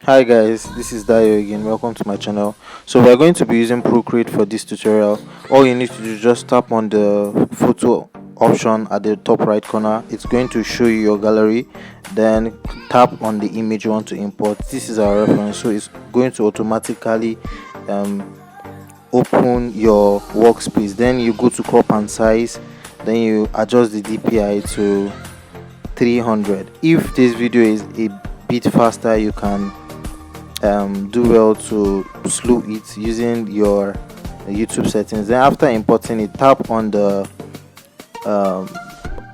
Hi guys, this is Dayo again. Welcome to my channel. So we are going to be using Procreate for this tutorial. All you need to do is just tap on the photo option at the top right corner. It's going to show you your gallery. Then tap on the image you want to import. This is our reference, so it's going to automatically um, open your workspace. Then you go to crop and size. Then you adjust the DPI to 300. If this video is a bit faster, you can do well to slow it using your YouTube settings. Then after importing it, tap on the um,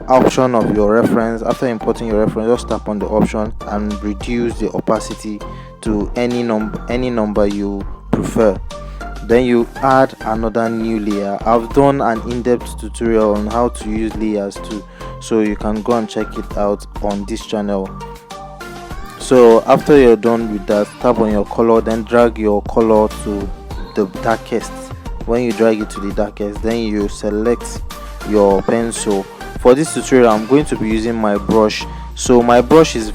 option of your reference. After importing your reference, just tap on the option and reduce the opacity to any number you prefer. Then you add another new layer. I've done an in-depth tutorial on how to use layers too, so you can go and check it out on this channel. So after you're done with that, tap on your color, then drag your color to the darkest. When you drag it to the darkest, then you select your pencil. For this tutorial, I'm going to be using my brush. So my brush is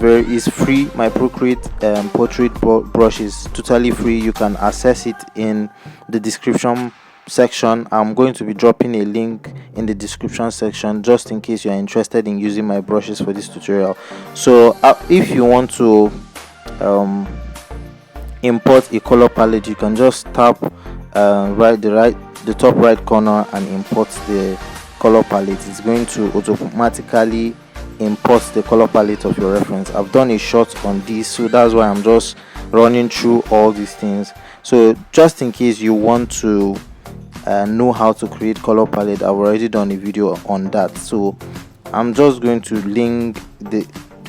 free. My Procreate portrait brush is totally free. You can access it in the description section. I'm going to be dropping a link in the description section just in case you're interested in using my brushes for this tutorial. So if you want to um, import a color palette, you can just tap the top right corner and import the color palette. It's going to automatically import the color palette of your reference. I've done a short on this, so that's why I'm just running through all these things. So just in case you want to know how to create color palette, I've already done a video on that. So I'm just going to link the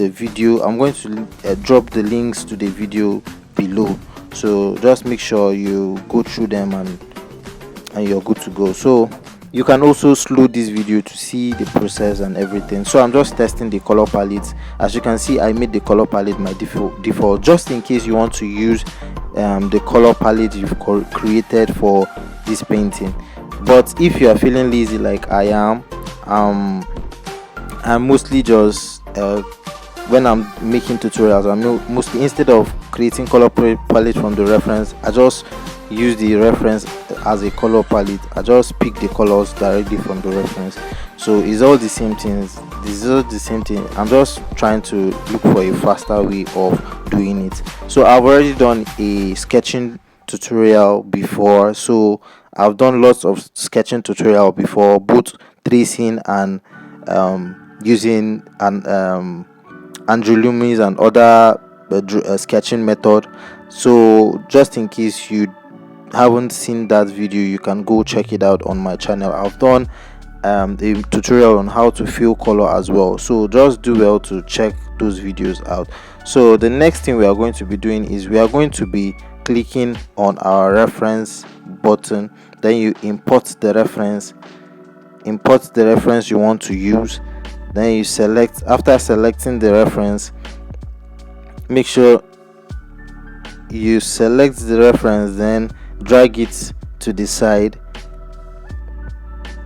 video. I'm going to drop the links to the video below, so just make sure you go through them and you're good to go. So you can also slow this video to see the process and everything. So I'm just testing the color palette. As you can see, I made the color palette my default just in case you want to use the color palette you've created for this painting. But if you are feeling lazy like I am, I'm mostly just when I'm making tutorials, I'm mostly, instead of creating color palette from the reference, I just use the reference as a color palette. I just pick the colors directly from the reference. So it's all the same things. This is all the same thing. I'm just trying to look for a faster way of doing it. So I've already done a sketching tutorial before. So I've done lots of sketching tutorial before, both tracing and using an Andrew Loomis and other sketching method. So just in case you haven't seen that video, you can go check it out on my channel. I've done a tutorial on how to fill color as well, so just do well to check those videos out. So the next thing we are going to be doing is we are going to be clicking on our reference button. Then you import the reference you want to use. Then you select. After selecting the reference, make sure you select the reference, then drag it to the side.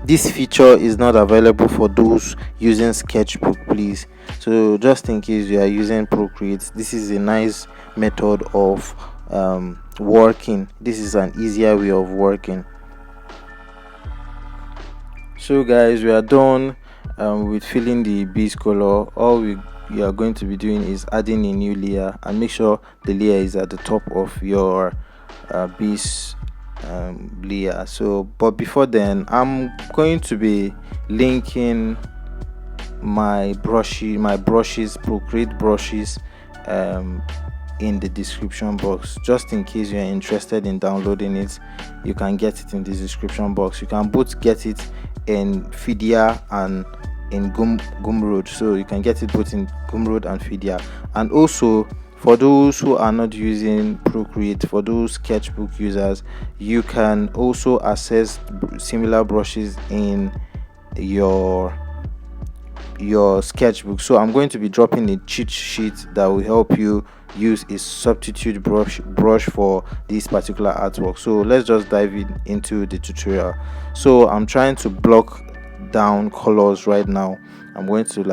This feature is not available for those using Sketchbook, please. So just in case you are using Procreate, this is a nice method of working. This is an easier way of working. So guys, we are done with filling the base color. All we are going to be doing is adding a new layer, and make sure the layer is at the top of your base layer. So but before then, I'm going to be linking my brushes, Procreate brushes, in the description box. Just in case you're interested in downloading it, you can get it in the description box. You can both get it in Fidia and in Gumroad, so you can get it both in Gumroad and Fidia. And also, for those who are not using Procreate, for those Sketchbook users, you can also access similar brushes in your Sketchbook. So I'm going to be dropping a cheat sheet that will help you use a substitute brush for this particular artwork. So let's just dive into the tutorial. So I'm trying to block down colors right now. I'm going to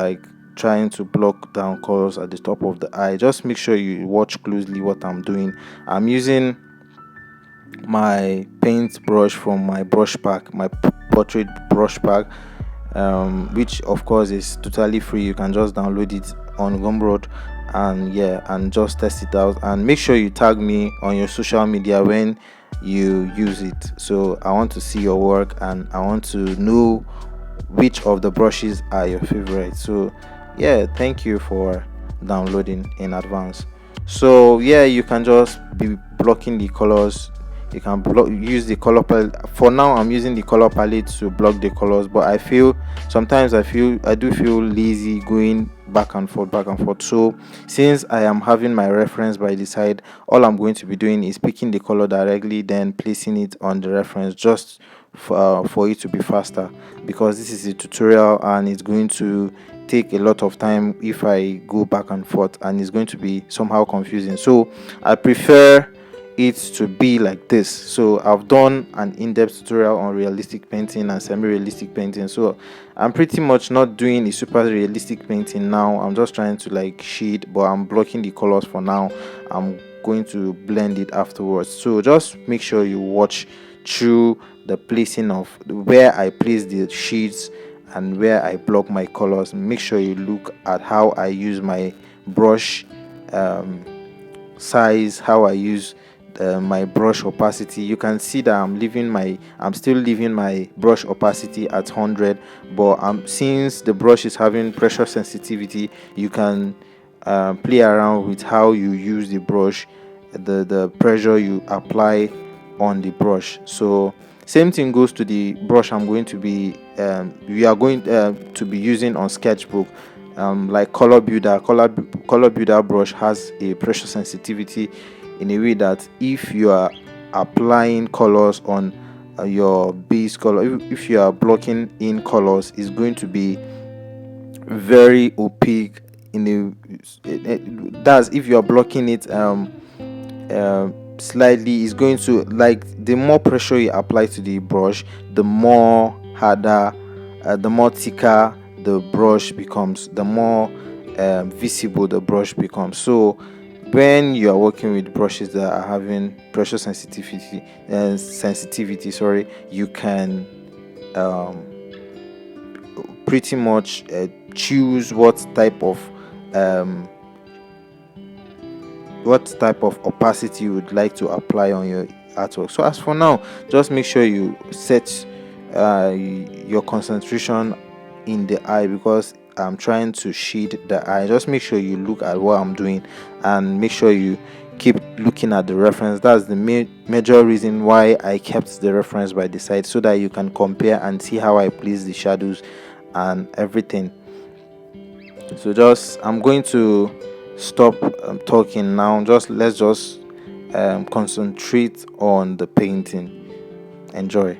trying to block down colors at the top of the eye, just make sure you watch closely what I'm doing. I'm using my paint brush from my brush pack, my portrait brush pack, which of course is totally free. You can just download it on Gumroad, and yeah, and just test it out, and make sure you tag me on your social media when you use it. So I want to see your work, and I want to know which of the brushes are your favorite. So yeah, thank you for downloading in advance. So yeah, you can just be blocking the colors. You can use the color palette. For now I'm using the color palette to block the colors, but I feel sometimes I do feel lazy going back and forth. So since I am having my reference by the side, all I'm going to be doing is picking the color directly, then placing it on the reference, just for it to be faster, because this is a tutorial and it's going to take a lot of time if I go back and forth, and it's going to be somehow confusing. So I prefer it to be like this. So I've done an in-depth tutorial on realistic painting and semi-realistic painting, so I'm pretty much not doing a super realistic painting now. I'm just trying to like shade, but I'm blocking the colors for now. I'm going to blend it afterwards. So just make sure you watch through the placing of where I place the sheets and where I block my colors. Make sure you look at how I use my brush um, size, how I use my brush opacity. You can see that I'm still leaving my brush opacity at 100, but since the brush is having pressure sensitivity, you can play around with how you use the brush, the pressure you apply on the brush. So same thing goes to the brush I'm going to be we are going to be using on sketchbook. Like color builder brush has a pressure sensitivity in a way that if you are applying colors on your base color, if you are blocking in colors, is going to be very opaque in that's if you are blocking it slightly. Is going to, like, the more pressure you apply to the brush, the more harder, the more thicker the brush becomes, the more visible the brush becomes. So when you are working with brushes that are having pressure sensitivity, sorry, you can um, pretty much choose um, what type of opacity you would like to apply on your artwork. So as for now, just make sure you set your concentration in the eye, because I'm trying to shade the eye. Just make sure you look at what I'm doing, and make sure you keep looking at the reference. That's the major reason why I kept the reference by the side, so that you can compare and see how I place the shadows and everything. So just I'm going to stop talking now. Let's just concentrate on the painting. Enjoy.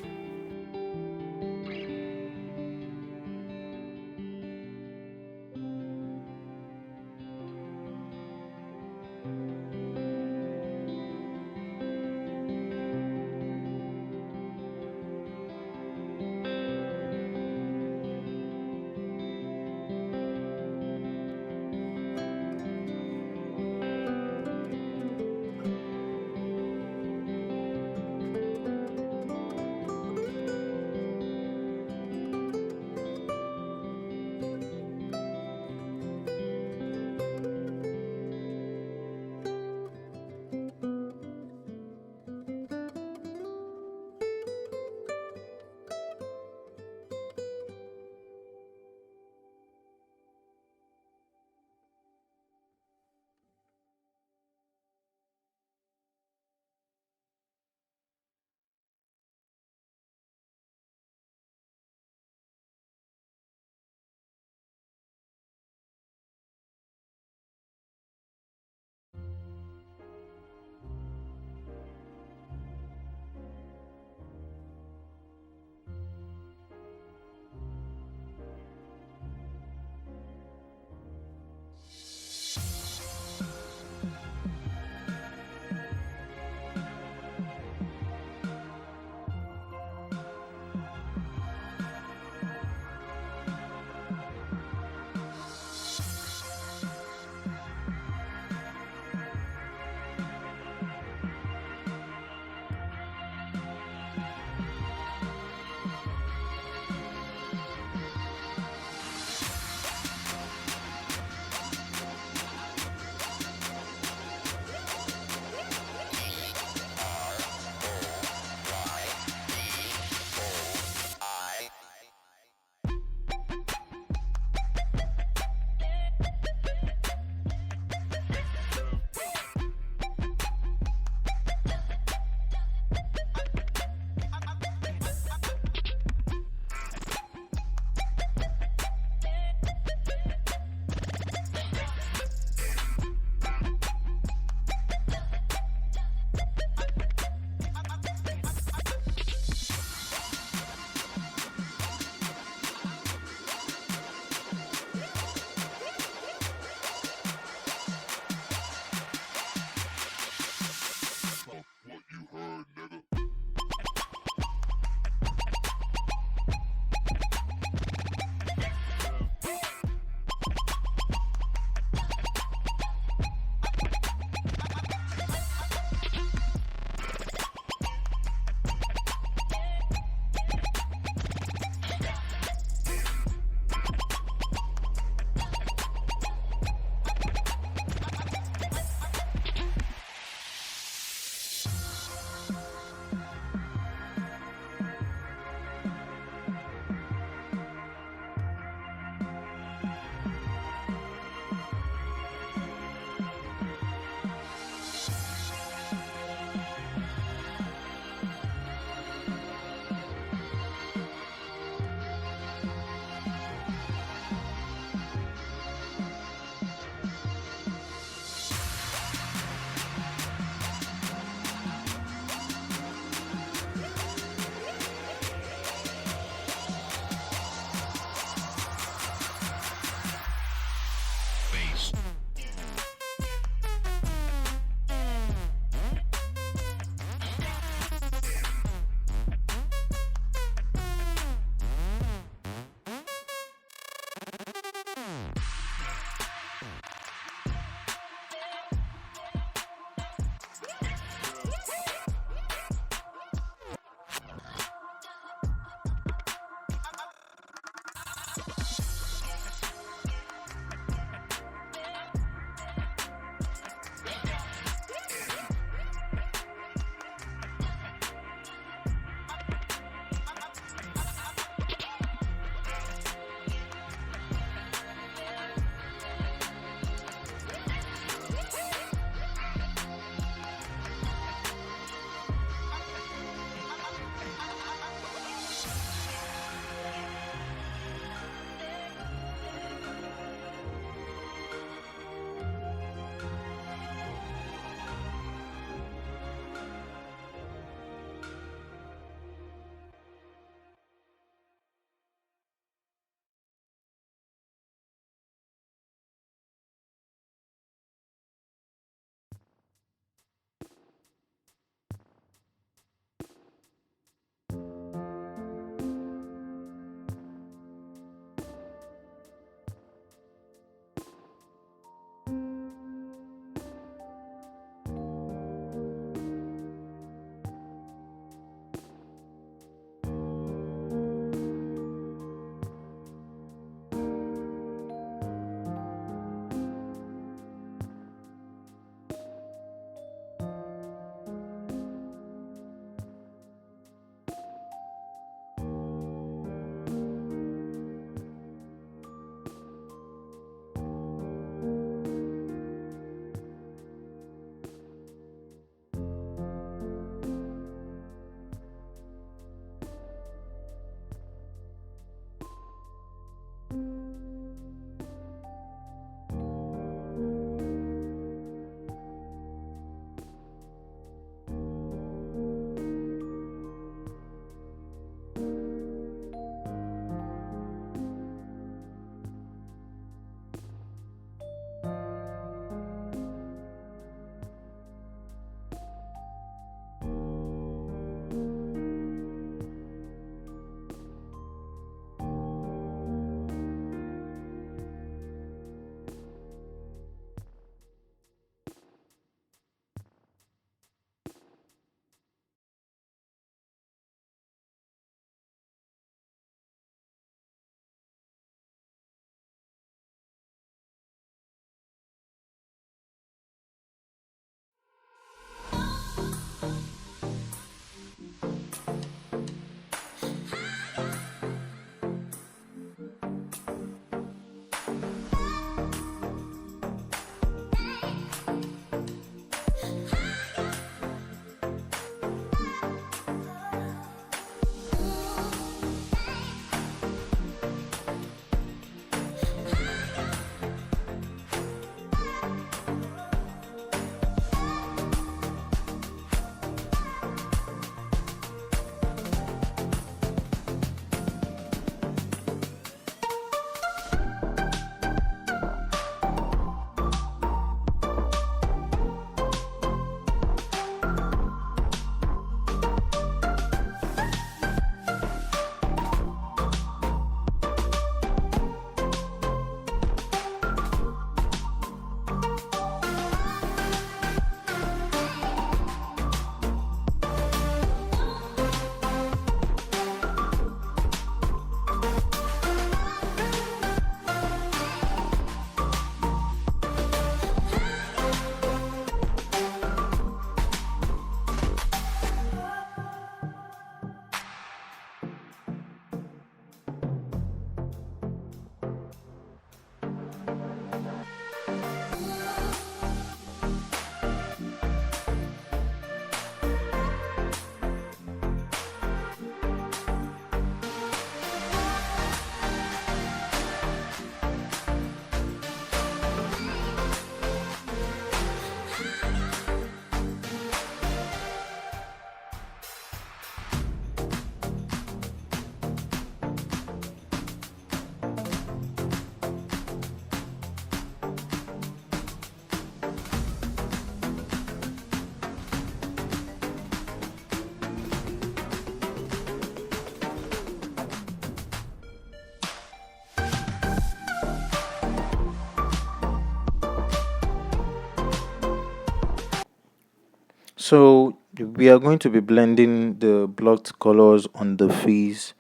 So we are going to be blending the blocked colors on the face.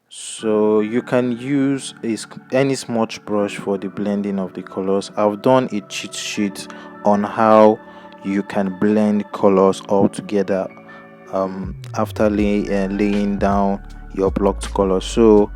So you can use any smudge brush for the blending of the colors. I've done a cheat sheet on how you can blend colors all together after laying down your blocked colors. So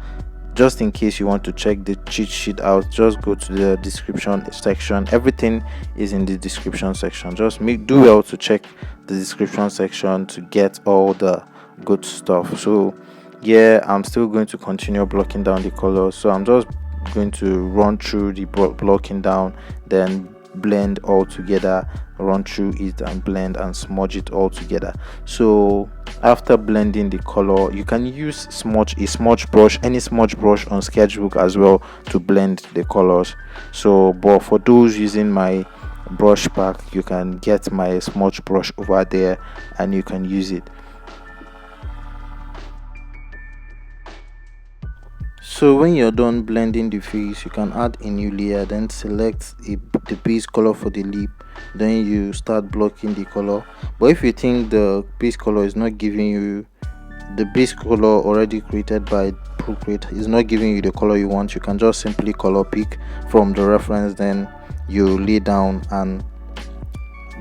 just in case you want to check the cheat sheet out, just go to the description section. Everything is in the description section. Just do well to check the description section to get all the good stuff. So yeah, I'm still going to continue blocking down the colors. So I'm just going to run through the blocking down, then blend all together, run through it and blend and smudge it all together. So after blending the color, you can use a smudge brush, any smudge brush on sketchbook as well, to blend the colors. So but for those using my brush pack, you can get my smudge brush over there and you can use it. So when you're done blending the face, you can add a new layer, then select the base color for the lip, then you start blocking the color. But if you think the base color is not giving you, the base color already created by Procreate is not giving you the color you want, you can just simply color pick from the reference, then you lay down and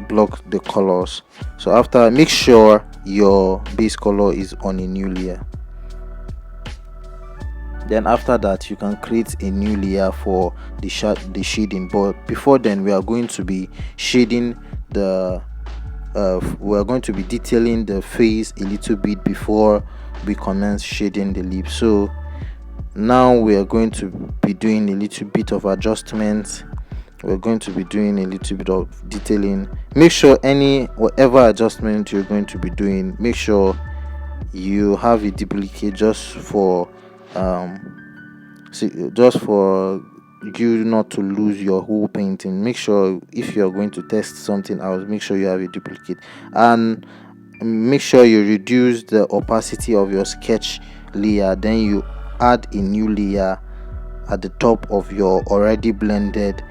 block the colors. So after, make sure your base color is on a new layer. Then after that, you can create a new layer for the shading. But before then, we are going to be shading the we are going to be detailing the face a little bit before we commence shading the lips. So now we are going to be doing a little bit of adjustments. We're going to be doing a little bit of detailing. Make sure whatever adjustment you're going to be doing, make sure you have a duplicate just for you not to lose your whole painting. Make sure if you're going to test something out, make sure you have a duplicate, and make sure you reduce the opacity of your sketch layer, then you add a new layer at the top of your already blended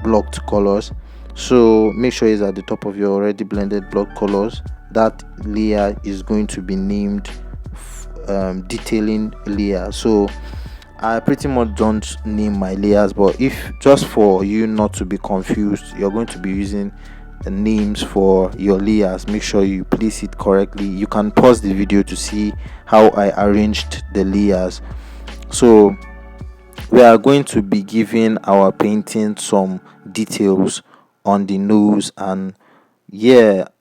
blocked colors. So make sure it's at the top of your already blended block colors. That layer is going to be named detailing layer. So I pretty much don't name my layers, but if just for you not to be confused, you're going to be using the names for your layers. Make sure you place it correctly. You can pause the video to see how I arranged the layers. So we are going to be giving our painting some details on the nose and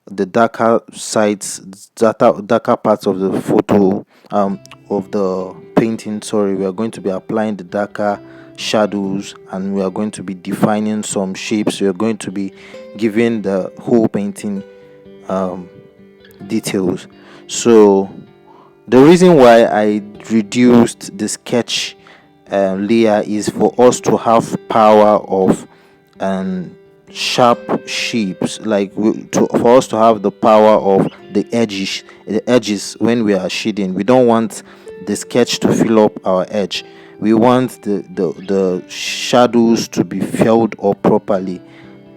the darker sides, darker parts of the photo of the painting. Sorry, we are going to be applying the darker shadows and we are going to be defining some shapes. We are going to be giving the whole painting details. So the reason why I reduced the sketch layer is for us to have power of sharp shapes, for us to have the power of the edges when we are shading. We don't want the sketch to fill up our edge. We want the shadows to be filled up properly,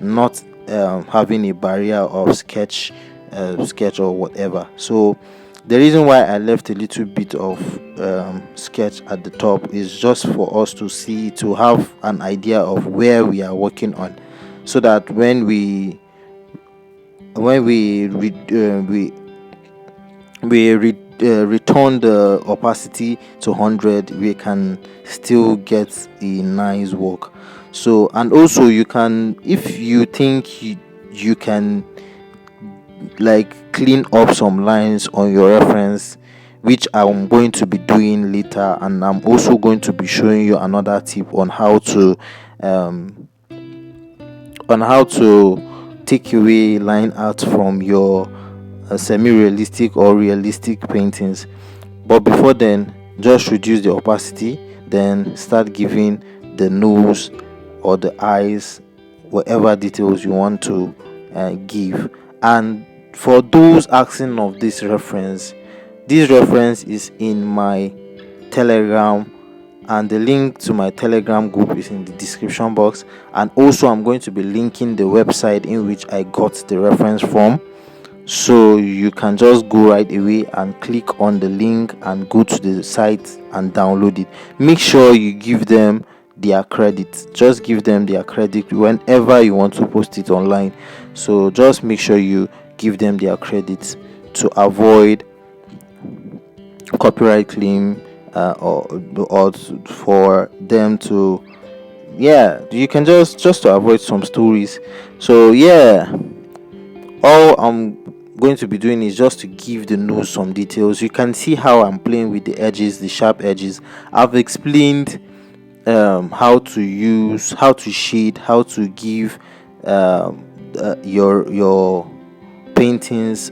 not having a barrier of sketch or whatever. So the reason why I left a little bit of sketch at the top is just for us to have an idea of where we are working on, so that when we return the opacity to 100, we can still get a nice work. So, and also you can, if you think you can clean up some lines on your reference, which I'm going to be doing later, and I'm also going to be showing you another tip on how to take away line art from your semi-realistic or realistic paintings. But before then, just reduce the opacity, then start giving the nose or the eyes whatever details you want to give. And for those asking of this reference is in my Telegram, and the link to my Telegram group is in the description box. And also I'm going to be linking the website in which I got the reference from. So you can just go right away and click on the link and go to the site and download it. Make sure you give them their credit. Just give them their credit whenever you want to post it online. So just make sure you give them their credit to avoid copyright claim, or for them to, yeah, you can just to avoid some stories. So yeah, all I'm going to be doing is just to give the nose some details. You can see how I'm playing with the edges, the sharp edges. I've explained how to use, how to shade, how to give your paintings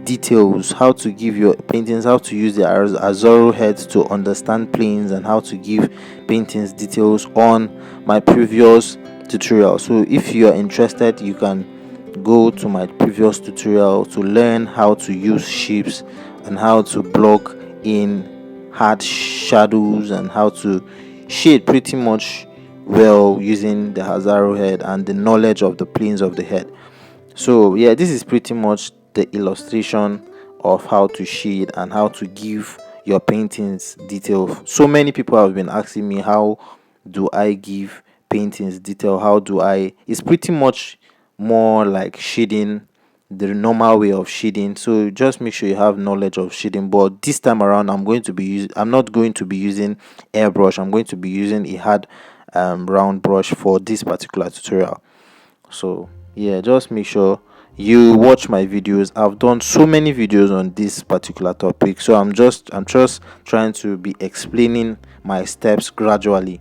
details, how to give your paintings, how to use the Azoro heads to understand planes, and how to give paintings details on my previous tutorial. So if you are interested, you can go to my previous tutorial to learn how to use shapes and how to block in hard shadows and how to shade pretty much well using the Hazaro head and the knowledge of the planes of the head. So yeah, this is pretty much the illustration of how to shade and how to give your paintings detail. So many people have been asking me, how do I give paintings detail? How do I? It's pretty much more like shading, the normal way of shading. So just make sure you have knowledge of shading. But this time around, I'm not going to be using airbrush. I'm going to be using a hard round brush for this particular tutorial. So yeah, just make sure you watch my videos. I've done so many videos on this particular topic, so I'm just trying to be explaining my steps gradually.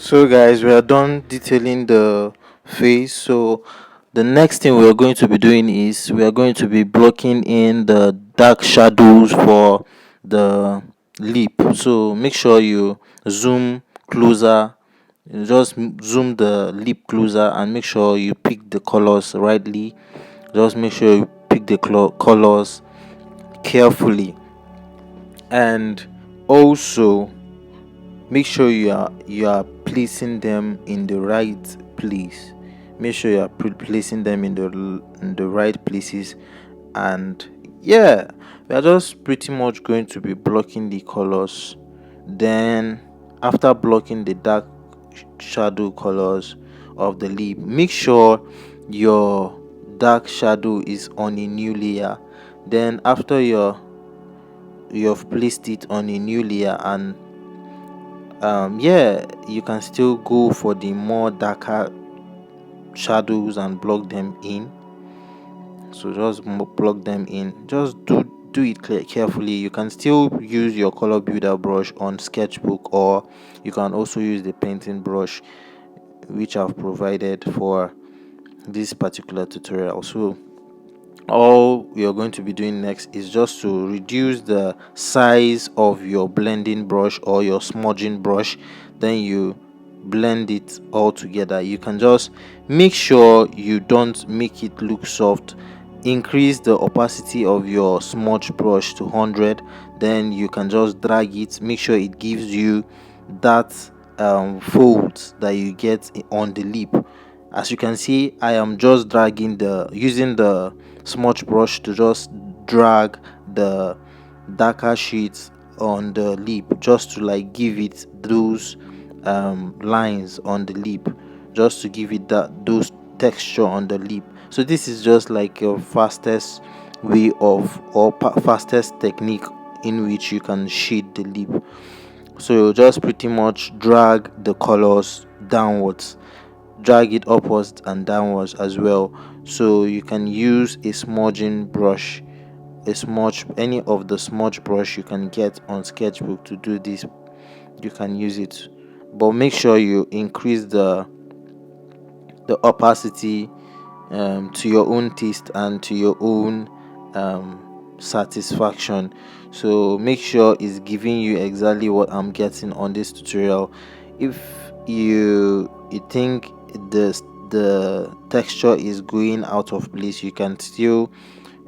So guys, we are done detailing the face. So the next thing we are going to be doing is we are going to be blocking in the dark shadows for the lip. So make sure you zoom closer. You just zoom the lip closer and make sure you pick the colors rightly. Just make sure you pick the colors carefully, and also make sure you are placing them in the right place. Make sure you are placing them in the right places. And yeah, we are just pretty much going to be blocking the colors. Then after blocking the dark shadow colors of the lip, make sure your dark shadow is on a new layer. Then after you've placed it on a new layer, and yeah, you can still go for the more darker shadows and block them in. So just plug them in. Just do it carefully. You can still use your color builder brush on sketchbook, or you can also use the painting brush which I've provided for this particular tutorial. So all you're going to be doing next is just to reduce the size of your blending brush or your smudging brush. Then you blend it all together. You can just make sure you don't make it look soft. Increase the opacity of your smudge brush to 100. Then you can just drag it. Make sure it gives you that folds that you get on the lip. As you can see, I am just dragging the using the smudge brush to just drag the darker sheets on the lip, just to like give it those lines on the lip, just to give it that those texture on the lip. So this is just like your fastest way of, or fastest technique in which you can shade the lip. So you just pretty much drag the colors downwards, drag it upwards and downwards as well. So you can use a smudging brush, a smudge, any of the smudge brush you can get on sketchbook to do this. You can use it, but make sure you increase the opacity to your own taste and to your own satisfaction. So make sure it's giving you exactly what I'm getting on this tutorial. If you think the texture is going out of place, you can still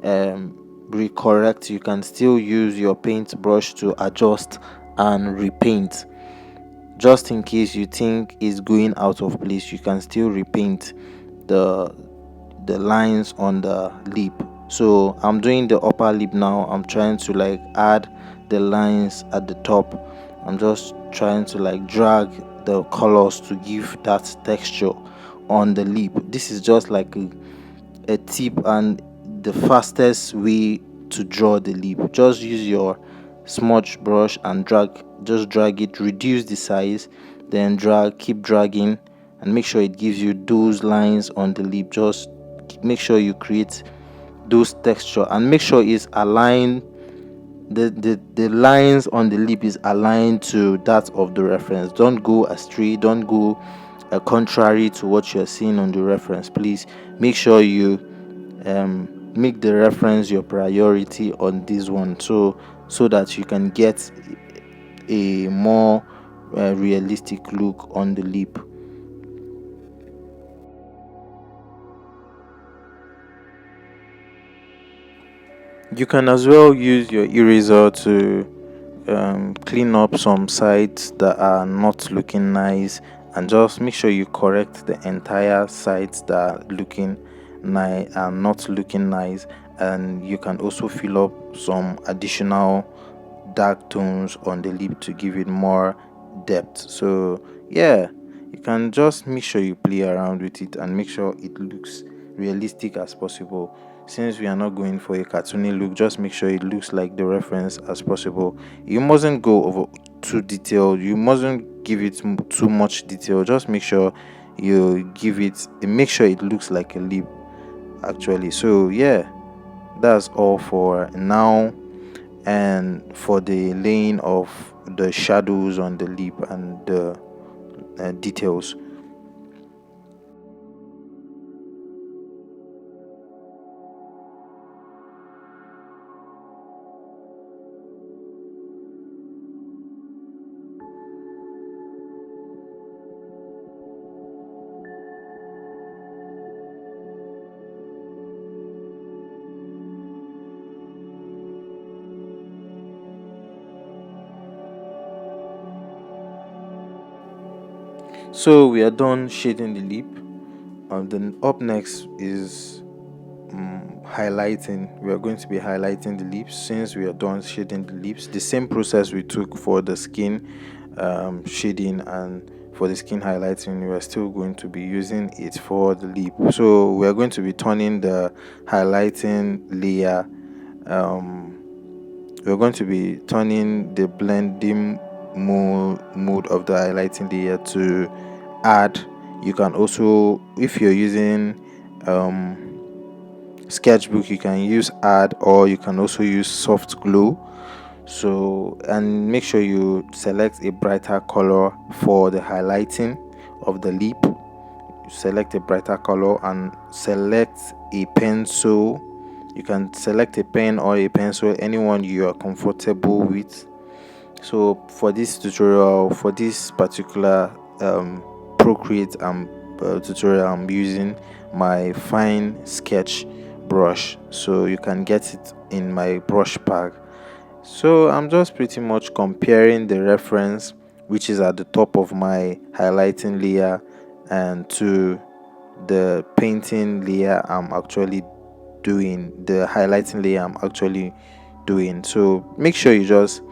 recorrect. You can still use your paintbrush to adjust and repaint. Just in case you think it's going out of place, you can still repaint the lines on the lip. So I'm doing the upper lip now. I'm trying to like add the lines at the top. I'm just trying to like drag the colors to give that texture on the lip. This is just like a tip and the fastest way to draw the lip. Just use your smudge brush and just drag it, reduce the size, then keep dragging, and make sure it gives you those lines on the lip. Just make sure you create those texture and make sure it's aligned. The lines on the lip is aligned to that of the reference. Don't go astray, don't go contrary to what you're seeing on the reference. Please make sure you make the reference your priority on this one, so that you can get a more realistic look on the lip. You can as well use your eraser to clean up some sides that are not looking nice, and just make sure you correct the entire sides that are looking nice and not looking nice. And you can also fill up some additional dark tones on the lip to give it more depth. So yeah, you can just make sure you play around with it and make sure it looks realistic as possible. Since we are not going for a cartoony look, just make sure it looks like the reference as possible. You mustn't go over too detailed, you mustn't give it too much detail. Just make sure you make sure it looks like a lip actually. So yeah, that's all for now. And for the laying of the shadows on the lip and the details. So we are done shading the lip. Then up next is highlighting. We are going to be highlighting the lips. Since we are done shading the lips, the same process we took for the skin shading and for the skin highlighting, we are still going to be using it for the lip. So we are going to be turning the highlighting layer. We're going to be turning the blending mode of the highlighting layer to add. You can also, if you're using sketchbook, you can use add, or you can also use soft glow. So, and make sure you select a brighter color for the highlighting of the lip. Select a brighter color and select a pencil. You can select a pen or a pencil, anyone you are comfortable with. So for this tutorial, for this particular Procreate tutorial, I'm using my fine sketch brush, so you can get it in my brush pack. So I'm just pretty much comparing the reference, which is at the top of my highlighting layer, and to the painting layer I'm actually doing, the highlighting layer I'm actually doing. So make sure you just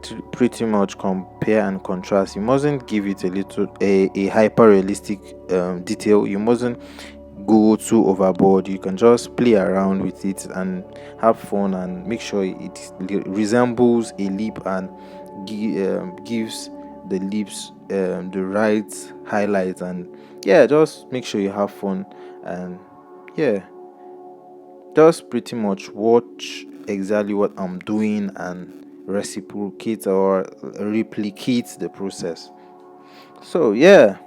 to pretty much compare and contrast. You mustn't give it a hyper realistic detail. You mustn't go too overboard. You can just play around with it and have fun, and make sure it resembles a lip and gives the lips the right highlight. And yeah, just make sure you have fun. And yeah, just pretty much watch exactly what I'm doing and reciprocate or replicate the process. So yeah,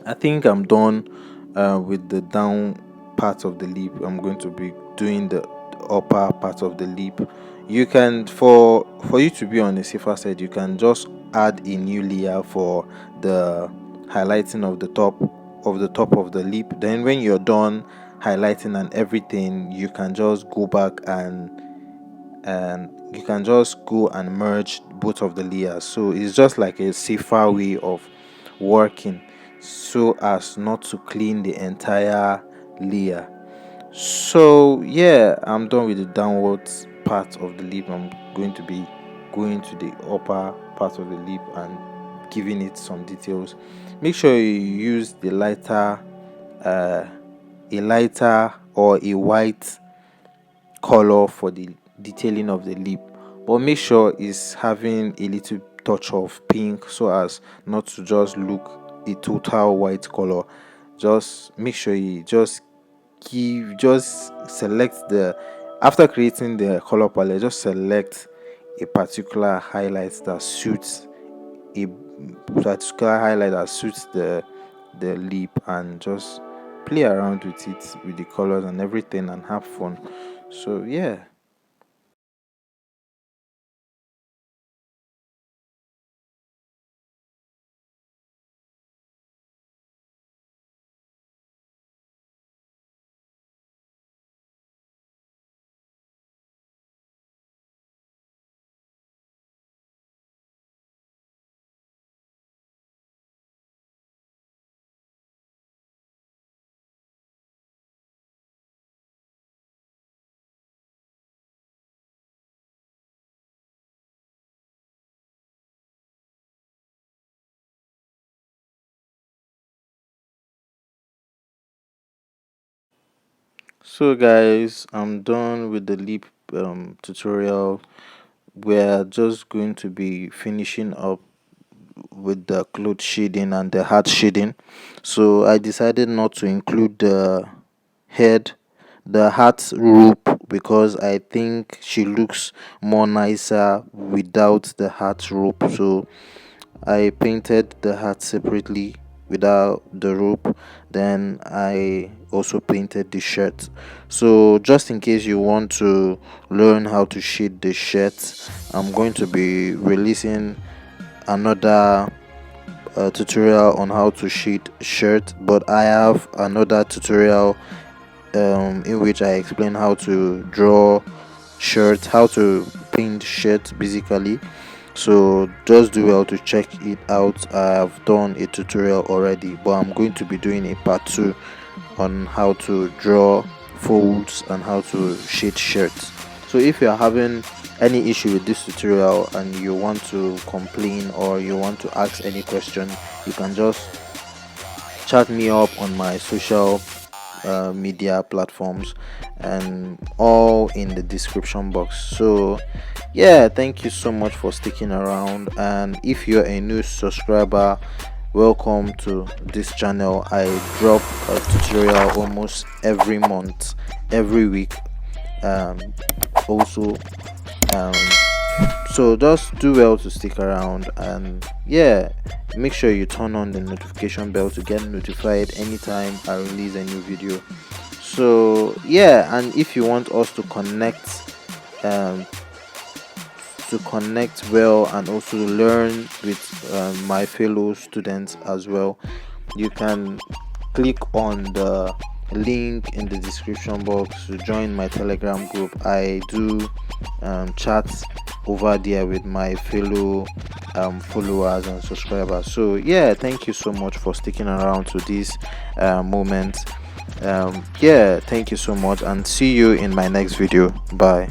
I think I'm done with the down part of the lip. I'm going to be doing the upper part of the lip. You can, for you to be on the safer side, you can just add a new layer for the highlighting of the top of the lip. Then when you're done highlighting and everything, you can just go back and you can just go and merge both of the layers. So it's just like a safer way of working, so as not to clean the entire layer. So yeah, I'm done with the downwards part of the lip. I'm going to be going to the upper part of the lip and giving it some details. Make sure you use the lighter a lighter or a white color for the detailing of the lip, but make sure it's having a little touch of pink, so as not to just look a total white color. Just make sure you just select the, after creating the color palette, just select a particular highlight that suits a particular highlight that suits the lip, and just play around with it, with the colors and everything, and have fun. So yeah. So guys, I'm done with the lip tutorial. We're just going to be finishing up with the cloth shading and the hat shading. So I decided not to include head the hat rope, because I think she looks more nicer without the hat rope. So I painted the hat separately without the rope. Then I also painted the shirt. So just in case you want to learn how to shade the shirt, I'm going to be releasing another tutorial on how to shade shirt, but I have another tutorial in which I explain how to draw shirt, how to paint shirt basically. So just do well to check it out. I have done a tutorial already, but I'm going to be doing a part 2 on how to draw folds and how to shade shirts. So if you are having any issue with this tutorial and you want to complain or you want to ask any question, you can just chat me up on my social media platforms, and all in the description box. So yeah, thank you so much for sticking around, and if you're a new subscriber, welcome to this channel. I drop a tutorial almost every month, every week. Also um so just do well to stick around, and yeah, make sure you turn on the notification bell to get notified anytime I release a new video. So yeah, and if you want us um to connect well and also learn with my fellow students as well, you can click on the link in the description box to join my Telegram group. I do chats over there with my fellow followers and subscribers. So yeah, thank you so much for sticking around to this moment. Yeah, thank you so much, and see you in my next video. Bye.